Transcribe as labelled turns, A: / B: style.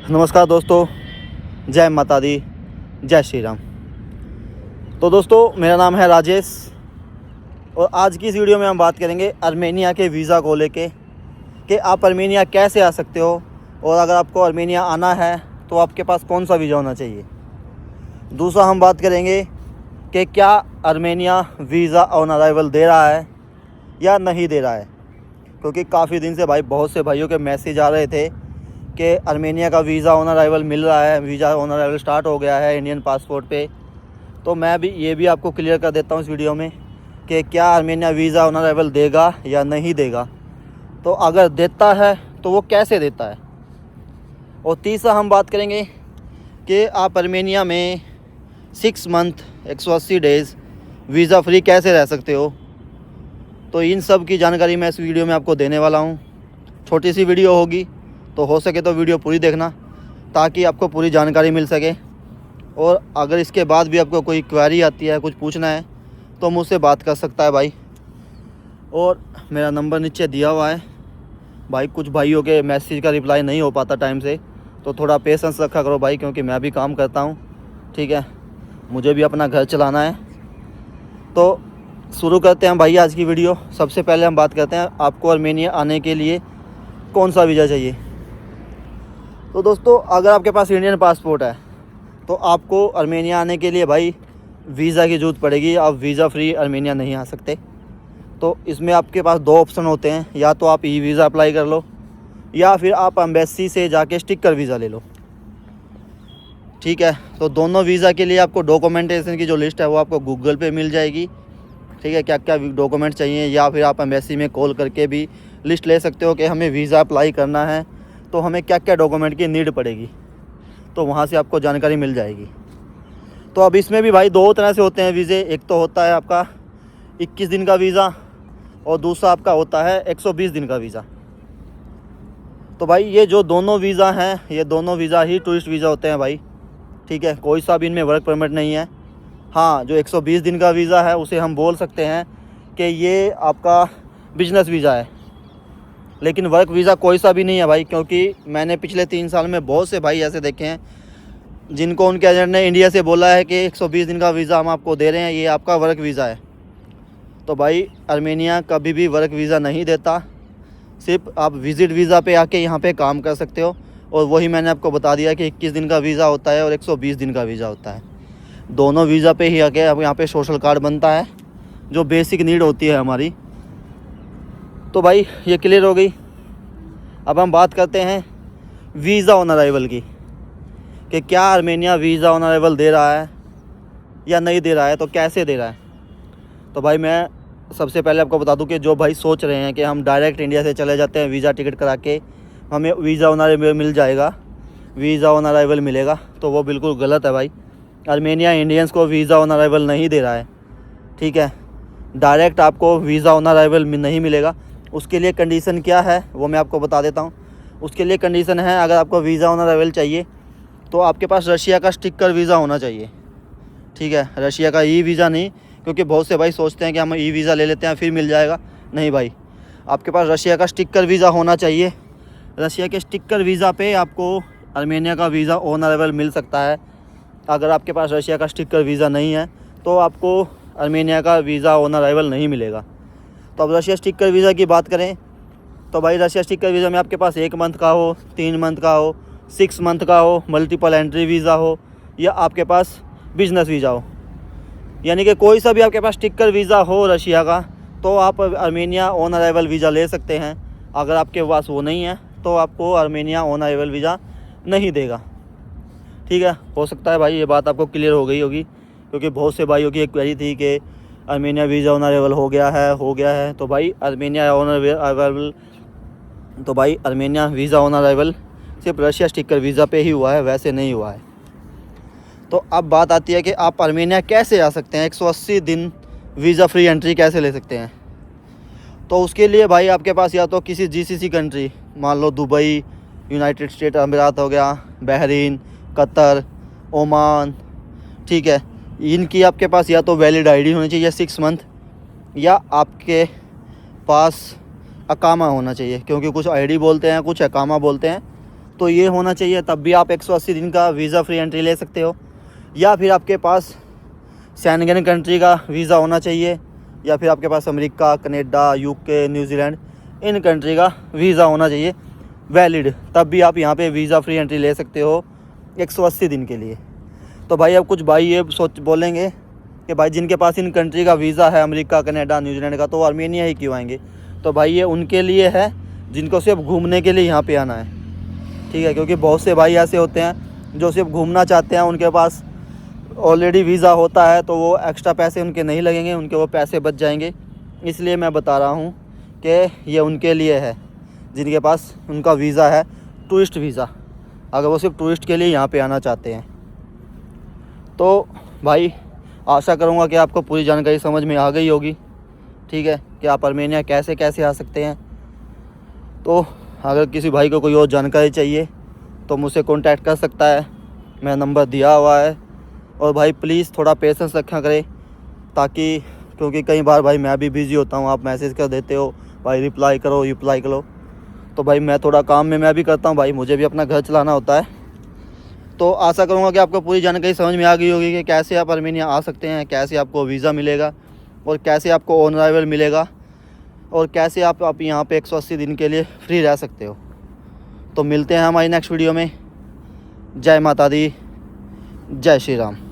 A: नमस्कार दोस्तों, जय माता दी, जय श्री राम। तो दोस्तों, मेरा नाम है राजेश और आज की इस वीडियो में हम बात करेंगे आर्मेनिया के वीज़ा को लेके कि आप आर्मेनिया कैसे आ सकते हो और अगर आपको आर्मेनिया आना है तो आपके पास कौन सा वीज़ा होना चाहिए। दूसरा हम बात करेंगे कि क्या आर्मेनिया वीज़ा ऑन अराइवल दे रहा है या नहीं दे रहा है, क्योंकि काफ़ी दिन से बहुत से भाइयों के मैसेज आ रहे थे कि आर्मेनिया का वीज़ा ऑन अराइवल मिल रहा है, वीज़ा ऑन अराइवल स्टार्ट हो गया है इंडियन पासपोर्ट पे। तो मैं भी ये भी आपको क्लियर कर देता हूँ इस वीडियो में कि क्या आर्मेनिया वीज़ा ऑन अराइवल देगा या नहीं देगा। तो अगर देता है तो वो कैसे देता है। और तीसरा हम बात करेंगे कि आप आर्मेनिया में 6 मंथ 180 डेज़ वीज़ा फ्री कैसे रह सकते हो। तो इन सब की जानकारी मैं इस वीडियो में आपको देने वाला हूँ। छोटी सी वीडियो होगी तो हो सके तो वीडियो पूरी देखना ताकि आपको पूरी जानकारी मिल सके। और अगर इसके बाद भी आपको कोई क्वेरी आती है, कुछ पूछना है, तो मुझसे बात कर सकता है भाई। और मेरा नंबर नीचे दिया हुआ है भाई। कुछ भाइयों के मैसेज का रिप्लाई नहीं हो पाता टाइम से, तो थोड़ा पेशेंस रखा करो भाई, क्योंकि मैं भी काम करता हूँ, ठीक है, मुझे भी अपना घर चलाना है। तो शुरू करते हैं भाई आज की वीडियो। सबसे पहले हम बात करते हैं आपको आर्मेनिया आने के लिए कौन सा वीज़ा चाहिए। तो दोस्तों, अगर आपके पास इंडियन पासपोर्ट है तो आपको आर्मेनिया आने के लिए भाई वीज़ा की ज़रूरत पड़ेगी। आप वीज़ा फ्री आर्मेनिया नहीं आ सकते। तो इसमें आपके पास 2 ऑप्शन होते हैं, या तो आप ई वीज़ा अप्लाई कर लो या फिर आप एम्बेसी से जाके स्टिकर वीज़ा ले लो, ठीक है। तो दोनों वीज़ा के लिए आपको डॉक्यूमेंटेशन की जो लिस्ट है वो आपको गूगल पे मिल जाएगी, ठीक है, क्या क्या डॉक्यूमेंट चाहिए। या फिर आप एम्बेसी में कॉल करके भी लिस्ट ले सकते हो कि हमें वीज़ा अप्लाई करना है तो हमें क्या क्या डॉक्यूमेंट की नीड पड़ेगी, तो वहाँ से आपको जानकारी मिल जाएगी। तो अब इसमें भी भाई 2 तरह से होते हैं वीज़े। एक तो होता है आपका 21 दिन का वीज़ा और दूसरा आपका होता है 120 दिन का वीज़ा। तो भाई ये जो दोनों वीज़ा हैं, ये दोनों वीज़ा ही टूरिस्ट वीज़ा होते हैं भाई, ठीक है। कोई सा भी इनमें वर्क परमिट नहीं है। हाँ, जो 120 दिन का वीज़ा है उसे हम बोल सकते हैं कि ये आपका बिजनेस वीज़ा है, लेकिन वर्क वीज़ा कोई सा भी नहीं है भाई। क्योंकि मैंने पिछले 3 साल में बहुत से भाई ऐसे देखे हैं जिनको उनके एजेंट ने इंडिया से बोला है कि 120 दिन का वीज़ा हम आपको दे रहे हैं, ये आपका वर्क वीज़ा है। तो भाई आर्मेनिया कभी भी वर्क वीज़ा नहीं देता। सिर्फ आप विज़िट वीज़ा पे आके यहाँ पे काम कर सकते हो। और वही मैंने आपको बता दिया कि 21 दिन का वीज़ा होता है और 120 दिन का वीज़ा होता है। दोनों वीज़ा पे ही आके अब यहाँ पे सोशल कार्ड बनता है, जो बेसिक नीड होती है हमारी। तो भाई ये क्लियर हो गई। अब हम बात करते हैं वीज़ा ऑन अराइवल की कि क्या आर्मेनिया वीज़ा ऑन अराइवल दे रहा है या नहीं दे रहा है, तो कैसे दे रहा है। तो भाई मैं सबसे पहले आपको बता दूं कि जो भाई सोच रहे हैं कि हम डायरेक्ट इंडिया से चले जाते हैं, वीज़ा टिकट करा के हमें वीज़ा ऑन अराइवल मिल जाएगा, वीज़ा ऑन अराइवल मिलेगा, तो वो बिल्कुल गलत है भाई। आर्मेनिया इंडियंस को वीज़ा ऑन अराइवल नहीं दे रहा है, ठीक है। डायरेक्ट आपको वीज़ा ऑन अराइवल नहीं मिलेगा। उसके लिए कंडीशन क्या है वो मैं आपको बता देता हूँ। उसके लिए कंडीशन है, अगर आपको वीज़ा ऑन अराइवल चाहिए तो आपके पास रशिया का स्टिकर वीज़ा होना चाहिए, ठीक है। रशिया का ई वीज़ा नहीं, क्योंकि बहुत से भाई सोचते हैं कि हम ई वीज़ा ले लेते हैं फिर मिल जाएगा। नहीं भाई, आपके पास रशिया का स्टिकर वीज़ा होना चाहिए। रशिया के स्टिकर वीज़ा पे आपको आर्मेनिया का वीज़ा ऑन अराइवल मिल सकता है। अगर आपके पास रशिया का स्टिकर वीज़ा नहीं है तो आपको आर्मेनिया का वीज़ा ऑन अराइवल नहीं मिलेगा। तो अब रशिया स्टिकर वीज़ा की बात करें तो भाई रशिया स्टिकर वीज़ा में आपके पास 1 मंथ का हो, 3 मंथ का हो, 6 मंथ का हो, मल्टीपल एंट्री वीज़ा हो, या आपके पास बिजनेस वीज़ा हो, यानी कि कोई सा भी आपके पास स्टिकर वीज़ा हो रशिया का, तो आप आर्मेनिया ऑन अराइवल वीज़ा ले सकते हैं। अगर आपके पास वो नहीं है तो आपको आर्मेनिया ऑन अराइवल वीज़ा नहीं देगा, ठीक है। हो सकता है भाई ये बात आपको क्लियर हो गई होगी, क्योंकि बहुत से भाइयों की एक क्वेरी थी कि आर्मेनिया वीज़ा ऑन अराइवल हो गया है। तो भाई आर्मेनिया ऑन अराइवल, तो भाई आर्मेनिया वीज़ा ऑन अराइवल सिर्फ रशिया स्टिकर वीज़ा पे ही हुआ है, वैसे नहीं हुआ है। तो अब बात आती है कि आप आर्मेनिया कैसे आ सकते हैं, 180 दिन वीज़ा फ्री एंट्री कैसे ले सकते हैं। तो उसके लिए भाई आपके पास या तो किसी जीसीसी कंट्री, मान लो दुबई, यूनाइटेड स्टेट अमीरात हो गया, बहरीन, कतर, ओमान, ठीक है, इनकी आपके पास या तो वैलिड आईडी होनी चाहिए 6 मंथ, या आपके पास अकामा होना चाहिए, क्योंकि कुछ आईडी बोलते हैं, कुछ अकामा बोलते हैं। तो ये होना चाहिए, तब भी आप 180 दिन का वीज़ा फ्री एंट्री ले सकते हो। या फिर आपके पास शेंगन कंट्री का वीज़ा होना चाहिए, या फिर आपके पास अमेरिका, कनाडा, यूके, न्यूजीलैंड इन कंट्री का वीज़ा होना चाहिए वैलिड, तब भी आप यहाँ पे वीज़ा फ्री एंट्री ले सकते हो 180 दिन के लिए। तो भाई अब कुछ भाई ये सोच बोलेंगे कि भाई जिनके पास इन कंट्री का वीज़ा है, अमेरिका, कनाडा, न्यूजीलैंड का, तो आर्मेनिया ही क्यों आएंगे। तो भाई ये उनके लिए है जिनको सिर्फ घूमने के लिए यहाँ पे आना है, ठीक है। क्योंकि बहुत से भाई ऐसे होते हैं जो सिर्फ घूमना चाहते हैं, उनके पास ऑलरेडी वीज़ा होता है, तो वो एक्स्ट्रा पैसे उनके नहीं लगेंगे, उनके वो पैसे बच जाएंगे। इसलिए मैं बता रहा हूँ कि ये उनके लिए है जिनके पास उनका वीज़ा है टूरिस्ट वीज़ा, अगर वो सिर्फ टूरिस्ट के लिए यहाँ पे आना चाहते हैं। तो भाई आशा करूँगा कि आपको पूरी जानकारी समझ में आ गई होगी, ठीक है, कि आप आर्मेनिया कैसे कैसे आ सकते हैं। तो अगर किसी भाई को कोई और जानकारी चाहिए तो मुझसे कांटेक्ट कर सकता है, मेरा नंबर दिया हुआ है। और भाई प्लीज़ थोड़ा पेशेंस रखा करें, ताकि क्योंकि कई बार भाई मैं भी बिज़ी होता हूँ, आप मैसेज कर देते हो भाई रिप्लाई करो, तो भाई मैं थोड़ा काम में मैं भी करता हूँ भाई, मुझे भी अपना घर चलाना होता है। तो आशा करूँगा कि आपको पूरी जानकारी समझ में आ गई होगी कि कैसे आप आर्मेनिया आ सकते हैं, कैसे आपको वीज़ा मिलेगा और कैसे आपको ऑन अराइवल मिलेगा, और कैसे आप यहाँ पे 180 दिन के लिए फ्री रह सकते हो। तो मिलते हैं हमारी नेक्स्ट वीडियो में। जय माता दी, जय श्री राम।